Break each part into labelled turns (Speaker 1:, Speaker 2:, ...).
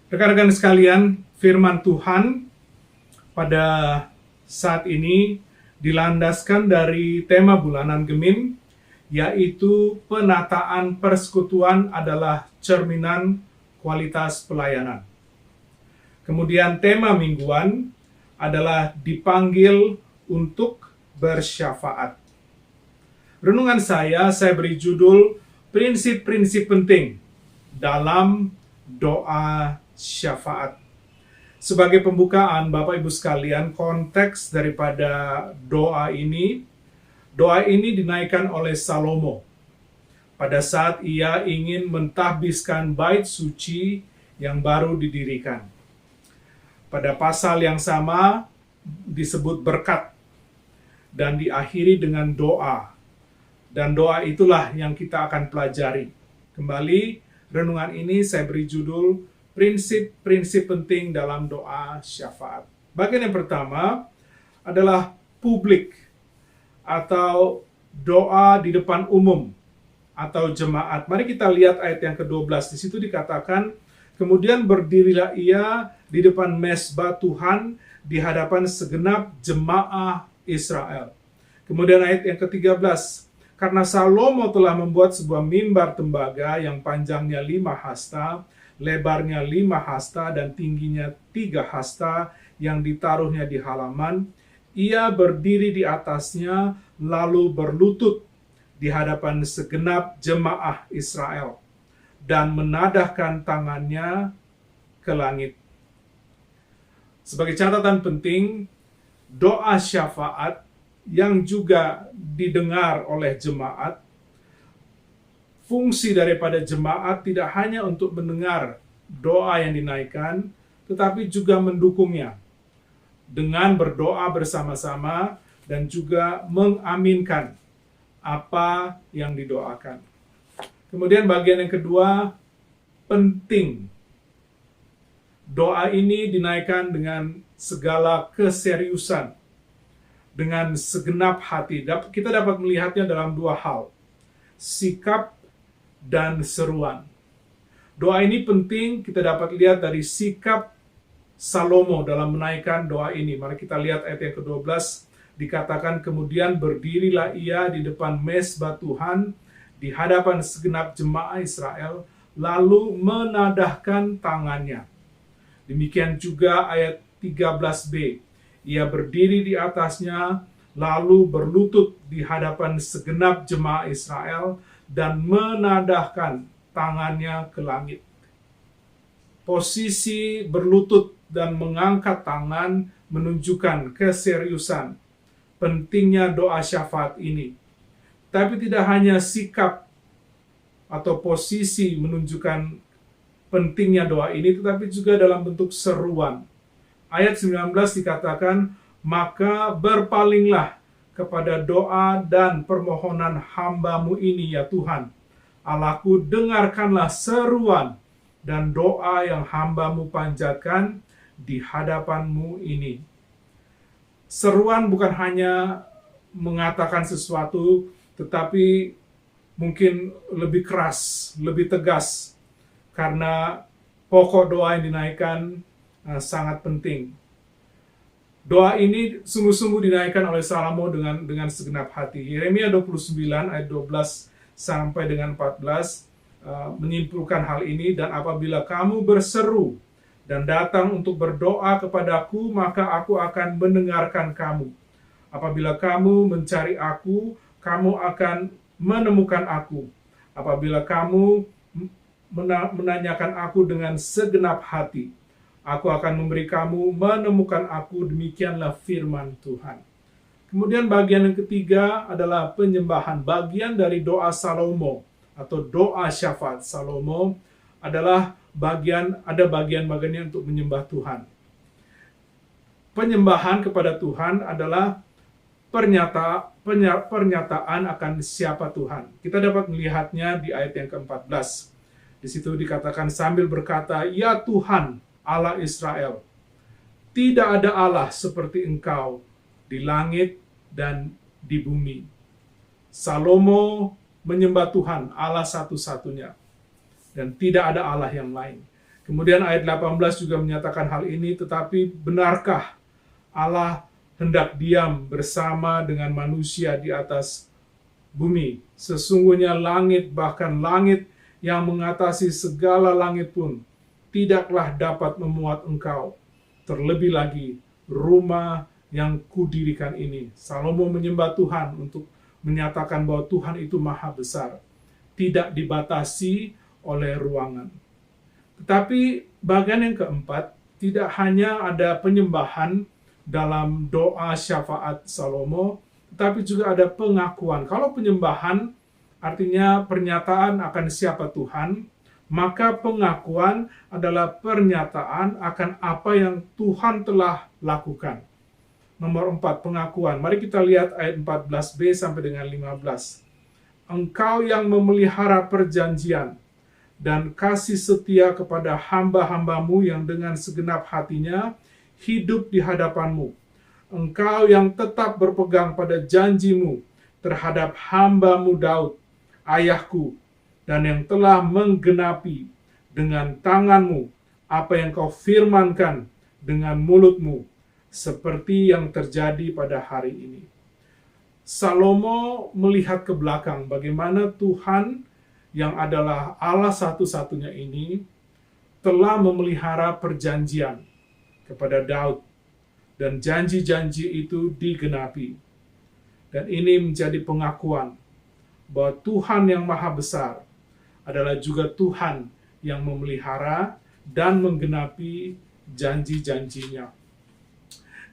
Speaker 1: Rekan-rekan sekalian, firman Tuhan pada saat ini dilandaskan dari tema bulanan Gemim, yaitu penataan persekutuan adalah cerminan kualitas pelayanan. Kemudian tema mingguan adalah dipanggil untuk bersyafaat. Renungan saya beri judul prinsip-prinsip penting dalam doa syafaat. Sebagai pembukaan, Bapak Ibu sekalian, konteks daripada doa ini dinaikkan oleh Salomo pada saat ia ingin mentahbiskan bait suci yang baru didirikan. Pada pasal yang sama disebut berkat dan diakhiri dengan doa. Dan doa itulah yang kita akan pelajari. Kembali, renungan ini saya beri judul prinsip-prinsip penting dalam doa syafaat. Bagian yang pertama adalah publik atau doa di depan umum atau jemaat. Mari kita lihat ayat yang ke-12. Di situ dikatakan, kemudian berdirilah ia di depan mezbah Tuhan di hadapan segenap jemaah Israel. Kemudian ayat yang ke-13, karena Salomo telah membuat sebuah mimbar tembaga yang panjangnya 5 hasta, lebarnya 5 hasta, dan tingginya 3 hasta yang ditaruhnya di halaman. Ia berdiri di atasnya, lalu berlutut di hadapan segenap jemaah Israel, dan menadahkan tangannya ke langit. Sebagai catatan penting, doa syafaat yang juga didengar oleh jemaat, fungsi daripada jemaat tidak hanya untuk mendengar doa yang dinaikkan, tetapi juga mendukungnya dengan berdoa bersama-sama dan juga mengaminkan apa yang didoakan. Kemudian bagian yang kedua, penting. Doa ini dinaikkan dengan segala keseriusan, dengan segenap hati. Kita dapat melihatnya dalam 2 hal, sikap dan seruan. Doa ini penting, kita dapat lihat dari sikap Salomo dalam menaikkan doa ini. Mari kita lihat ayat yang ke-12, dikatakan, kemudian berdirilah ia di depan mezbah Tuhan di hadapan segenap jemaah Israel, lalu menadahkan tangannya. Demikian juga ayat 13b, ia berdiri di atasnya, lalu berlutut di hadapan segenap jemaah Israel, dan menadahkan tangannya ke langit. Posisi berlutut dan mengangkat tangan menunjukkan keseriusan pentingnya doa syafaat ini. Tapi tidak hanya sikap atau posisi menunjukkan pentingnya doa ini, tetapi juga dalam bentuk seruan. Ayat 19 dikatakan, maka berpalinglah kepada doa dan permohonan hamba-Mu ini ya Tuhan. Allahku, dengarkanlah seruan dan doa yang hamba-Mu panjatkan di hadapan-Mu ini. Seruan bukan hanya mengatakan sesuatu, tetapi mungkin lebih keras, lebih tegas, karena pokok doa yang dinaikkan sangat penting. Doa ini sungguh-sungguh dinaikkan oleh Salomo dengan segenap hati. Yeremia 29 ayat 12 sampai dengan 14 menyimpulkan hal ini, dan apabila kamu berseru dan datang untuk berdoa kepadaku, maka aku akan mendengarkan kamu. Apabila kamu mencari aku, kamu akan menemukan aku. Apabila kamu menanyakan aku dengan segenap hati, aku akan memberi kamu menemukan aku, demikianlah firman Tuhan. Kemudian bagian yang ketiga adalah penyembahan. Bagian dari doa Salomo atau doa syafaat Salomo adalah bagian-bagiannya untuk menyembah Tuhan. Penyembahan kepada Tuhan adalah pernyataan akan siapa Tuhan. Kita dapat melihatnya di ayat yang ke-14. Di situ dikatakan sambil berkata, ya Tuhan Allah Israel, tidak ada Allah seperti Engkau di langit dan di bumi. Salomo menyembah Tuhan, Allah satu-satunya, dan tidak ada Allah yang lain. Kemudian ayat 18 juga menyatakan hal ini, tetapi benarkah Allah hendak diam bersama dengan manusia di atas bumi? Sesungguhnya langit, bahkan langit yang mengatasi segala langit pun, tidaklah dapat memuat engkau. Terlebih lagi rumah yang kudirikan ini. Salomo menyembah Tuhan untuk menyatakan bahwa Tuhan itu maha besar, tidak dibatasi oleh ruangan. Tetapi bagian yang keempat, tidak hanya ada penyembahan dalam doa syafaat Salomo, tetapi juga ada pengakuan. Kalau penyembahan artinya pernyataan akan siapa Tuhan, maka pengakuan adalah pernyataan akan apa yang Tuhan telah lakukan. Nomor 4, pengakuan. Mari kita lihat ayat 14b sampai dengan 15. Engkau yang memelihara perjanjian dan kasih setia kepada hamba-hambamu yang dengan segenap hatinya hidup di hadapanmu. Engkau yang tetap berpegang pada janjimu terhadap hambamu Daud, ayahku, dan yang telah menggenapi dengan tanganmu apa yang kau firmankan dengan mulutmu, seperti yang terjadi pada hari ini. Salomo melihat ke belakang bagaimana Tuhan yang adalah Allah satu-satunya ini telah memelihara perjanjian kepada Daud, dan janji-janji itu digenapi. Dan ini menjadi pengakuan bahwa Tuhan yang maha besar adalah juga Tuhan yang memelihara dan menggenapi janji-janjinya.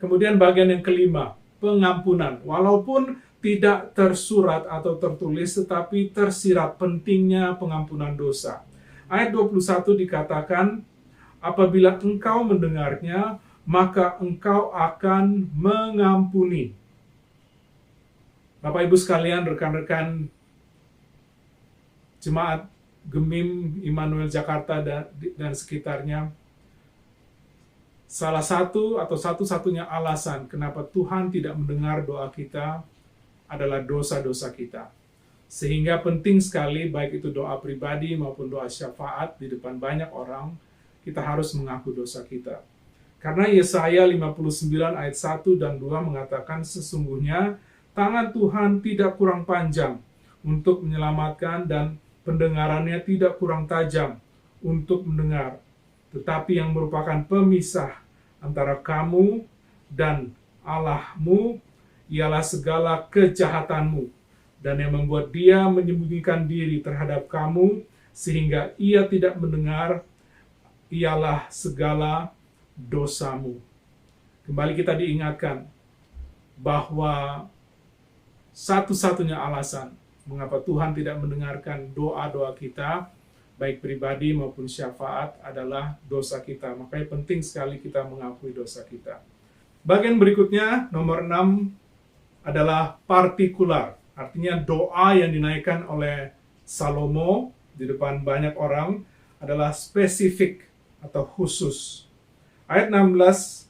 Speaker 1: Kemudian bagian yang kelima, pengampunan. Walaupun tidak tersurat atau tertulis, tetapi tersirat pentingnya pengampunan dosa. Ayat 21 dikatakan, apabila engkau mendengarnya, maka engkau akan mengampuni. Bapak Ibu sekalian, rekan-rekan jemaat Gemim Immanuel Jakarta dan sekitarnya, salah satu atau satu-satunya alasan kenapa Tuhan tidak mendengar doa kita adalah dosa-dosa kita. Sehingga penting sekali, baik itu doa pribadi maupun doa syafaat di depan banyak orang, kita harus mengaku dosa kita. Karena Yesaya 59 ayat 1 dan 2 mengatakan, sesungguhnya tangan Tuhan tidak kurang panjang untuk menyelamatkan dan pendengarannya tidak kurang tajam untuk mendengar, tetapi yang merupakan pemisah antara kamu dan Allahmu ialah segala kejahatanmu, dan yang membuat dia menyembunyikan diri terhadap kamu sehingga ia tidak mendengar ialah segala dosamu. Kembali kita diingatkan bahwa satu-satunya alasan mengapa Tuhan tidak mendengarkan doa-doa kita, baik pribadi maupun syafaat, adalah dosa kita. Makanya penting sekali kita mengakui dosa kita. Bagian berikutnya, nomor 6, adalah partikular. Artinya doa yang dinaikkan oleh Salomo di depan banyak orang adalah spesifik atau khusus. Ayat 16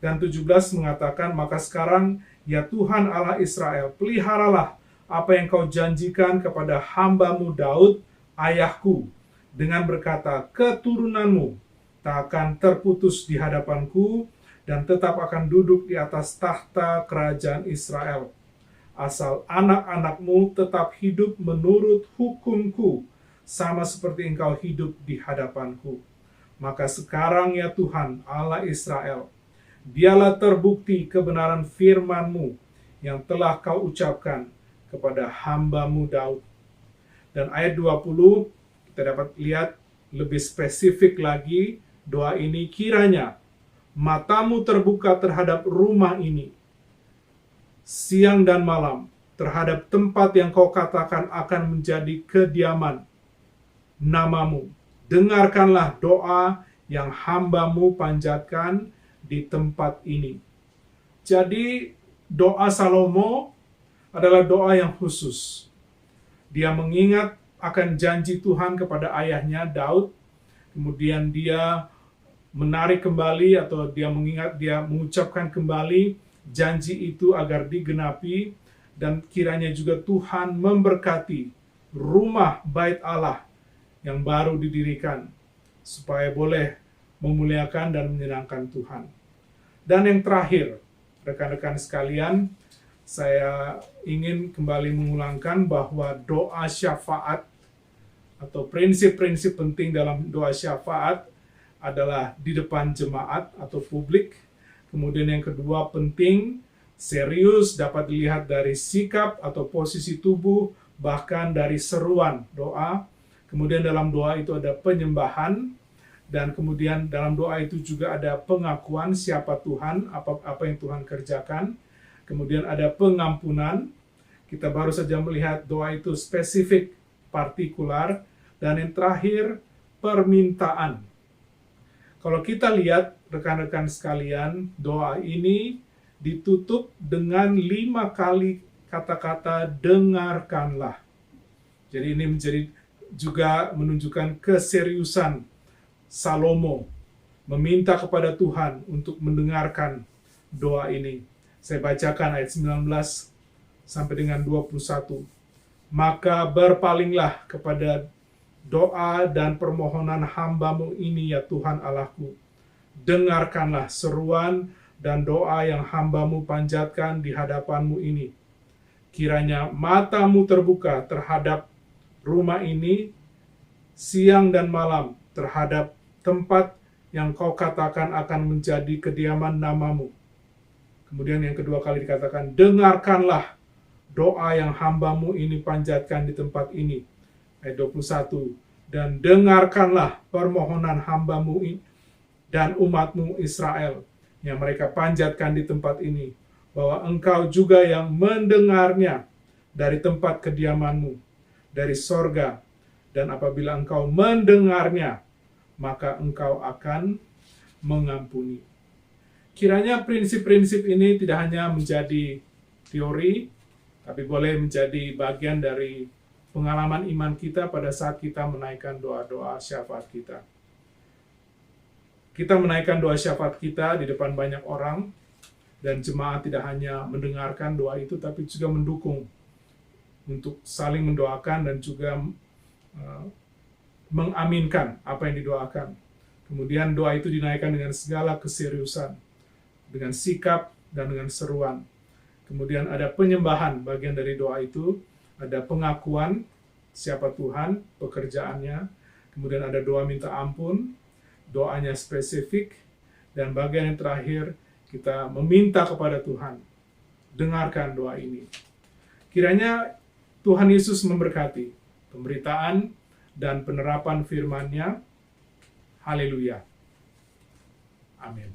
Speaker 1: dan 17 mengatakan, maka sekarang ya Tuhan Allah Israel, peliharalah apa yang kau janjikan kepada hambamu Daud, ayahku, dengan berkata, keturunanmu tak akan terputus di hadapanku, dan tetap akan duduk di atas tahta kerajaan Israel. Asal anak-anakmu tetap hidup menurut hukumku, sama seperti engkau hidup di hadapanku. Maka sekarang ya Tuhan Allah Israel, biarlah terbukti kebenaran firman-Mu yang telah kau ucapkan kepada hambamu Daud. Dan ayat 20 kita dapat lihat lebih spesifik lagi doa ini, kiranya matamu terbuka terhadap rumah ini, siang dan malam, terhadap tempat yang kau katakan akan menjadi kediaman namamu. Dengarkanlah doa yang hambamu panjatkan di tempat ini. Jadi doa Salomo adalah doa yang khusus. Dia mengingat akan janji Tuhan kepada ayahnya Daud, kemudian dia menarik kembali atau dia mengucapkan kembali janji itu agar digenapi, dan kiranya juga Tuhan memberkati rumah bait Allah yang baru didirikan, supaya boleh memuliakan dan menyenangkan Tuhan. Dan yang terakhir, rekan-rekan sekalian, saya ingin kembali mengulangkan bahwa doa syafaat atau prinsip-prinsip penting dalam doa syafaat adalah di depan jemaat atau publik. Kemudian yang kedua penting, serius, dapat dilihat dari sikap atau posisi tubuh, bahkan dari seruan doa. Kemudian dalam doa itu ada penyembahan, dan kemudian dalam doa itu juga ada pengakuan siapa Tuhan, apa yang Tuhan kerjakan. Kemudian ada pengampunan. Kita baru saja melihat doa itu spesifik, partikular. Dan yang terakhir, permintaan. Kalau kita lihat, rekan-rekan sekalian, doa ini ditutup dengan 5 kali kata-kata dengarkanlah. Jadi ini menjadi juga menunjukkan keseriusan Salomo meminta kepada Tuhan untuk mendengarkan doa ini. Saya bacakan ayat 19 sampai dengan 21. Maka berpalinglah kepada doa dan permohonan hamba-Mu ini ya Tuhan Allahku. Dengarkanlah seruan dan doa yang hamba-Mu panjatkan di hadapan-Mu ini. Kiranya mata-Mu terbuka terhadap rumah ini siang dan malam, terhadap tempat yang Kau katakan akan menjadi kediaman nama-Mu. Kemudian yang kedua kali dikatakan, dengarkanlah doa yang hamba-Mu ini panjatkan di tempat ini. Ayat 21, dan dengarkanlah permohonan hamba-Mu dan umat-Mu Israel yang mereka panjatkan di tempat ini, bahwa Engkau juga yang mendengarnya dari tempat kediaman-Mu, dari sorga, dan apabila Engkau mendengarnya, maka Engkau akan mengampuni. Kiranya prinsip-prinsip ini tidak hanya menjadi teori, tapi boleh menjadi bagian dari pengalaman iman kita pada saat kita menaikkan doa-doa syafaat kita. Kita menaikkan doa syafaat kita di depan banyak orang, dan jemaat tidak hanya mendengarkan doa itu, tapi juga mendukung untuk saling mendoakan dan juga mengaminkan apa yang didoakan. Kemudian doa itu dinaikkan dengan segala keseriusan, dengan sikap dan dengan seruan. Kemudian ada penyembahan, bagian dari doa itu. Ada pengakuan siapa Tuhan, pekerjaannya. Kemudian ada doa minta ampun, doanya spesifik. Dan bagian yang terakhir, kita meminta kepada Tuhan. Dengarkan doa ini. Kiranya Tuhan Yesus memberkati pemberitaan dan penerapan firman-Nya. Haleluya. Amin.